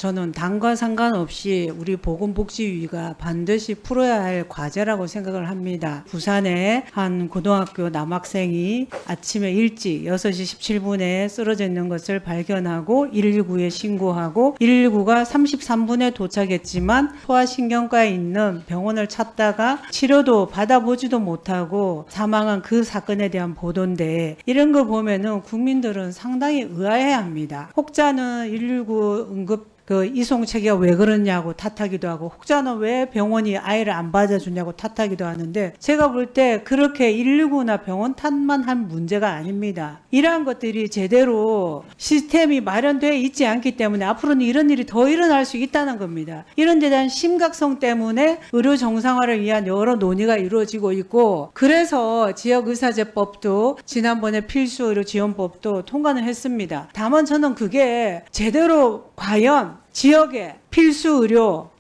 저는 당과 상관없이 우리 보건복지위가 반드시 풀어야 할 과제라고 생각을 합니다. 부산에 한 고등학교 남학생이 아침에 일찍 6시 17분에 쓰러져 있는 것을 발견하고 119에 신고하고 119가 33분에 도착했지만 소아신경과에 있는 병원을 찾다가 치료도 받아보지도 못하고 사망한 그 사건에 대한 보도인데, 이런 거 보면은 국민들은 상당히 의아해 합니다. 혹자는 119 응급 이송 체계가 왜 그러냐고 탓하기도 하고, 혹자는 왜 병원이 아이를 안 받아주냐고 탓하기도 하는데, 제가 볼 때 그렇게 119나 병원 탓만 한 문제가 아닙니다. 이러한 것들이 제대로 시스템이 마련되어 있지 않기 때문에 앞으로는 이런 일이 더 일어날 수 있다는 겁니다. 이런 데 대한 심각성 때문에 의료 정상화를 위한 여러 논의가 이루어지고 있고, 그래서 지역의사제법도 지난번에 필수의료지원법도 통과는 했습니다. 다만 저는 그게 제대로 과연 지역에 필수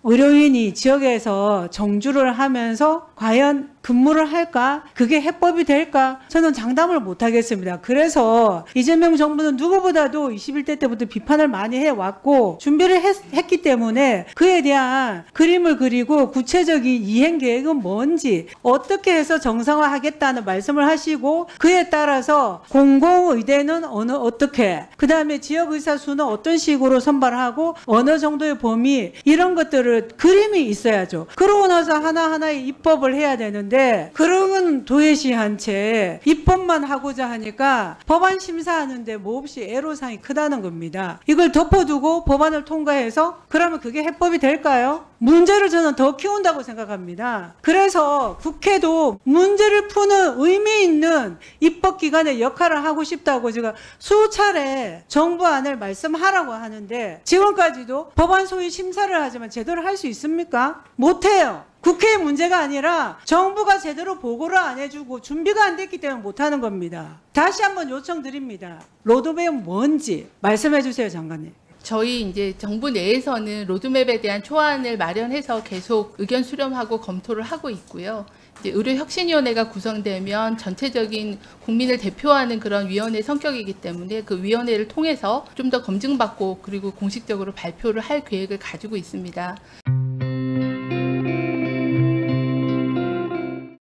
의료인이 지역에서 정주를 하면서 과연 근무를 할까? 그게 해법이 될까? 저는 장담을 못 하겠습니다. 그래서 이재명 정부는 누구보다도 21대 때부터 비판을 많이 해왔고 준비를 했기 때문에 그에 대한 그림을 그리고 구체적인 이행 계획은 뭔지, 어떻게 해서 정상화하겠다는 말씀을 하시고, 그에 따라서 공공의대는 어떻게, 그 다음에 지역의사 수는 어떤 식으로 선발하고 어느 정도의 범위, 이런 것들을 그림이 있어야죠. 그러고 나서 하나하나의 입법을 해야 되는데, 그런 도외시한 채 입법만 하고자 하니까 법안 심사하는데 몹시 애로사항이 크다는 겁니다. 이걸 덮어두고 법안을 통과해서 그러면 그게 해법이 될까요? 문제를 저는 더 키운다고 생각합니다. 그래서 국회도 문제를 푸는 의미 있는 입법기관의 역할을 하고 싶다고 제가 수차례 정부 안을 말씀하라고 하는데, 지금까지도 법안 소위 심사를 하지만 제대로 할 수 있습니까? 못해요. 국회의 문제가 아니라 정부가 제대로 보고를 안 해주고 준비가 안 됐기 때문에 못하는 겁니다. 다시 한번 요청드립니다. 로드맵은 뭔지 말씀해 주세요, 장관님. 저희 이제 정부 내에서는 로드맵에 대한 초안을 마련해서 계속 의견 수렴하고 검토를 하고 있고요. 이제 의료혁신위원회가 구성되면 전체적인 국민을 대표하는 그런 위원회 성격이기 때문에 그 위원회를 통해서 좀 더 검증받고 그리고 공식적으로 발표를 할 계획을 가지고 있습니다.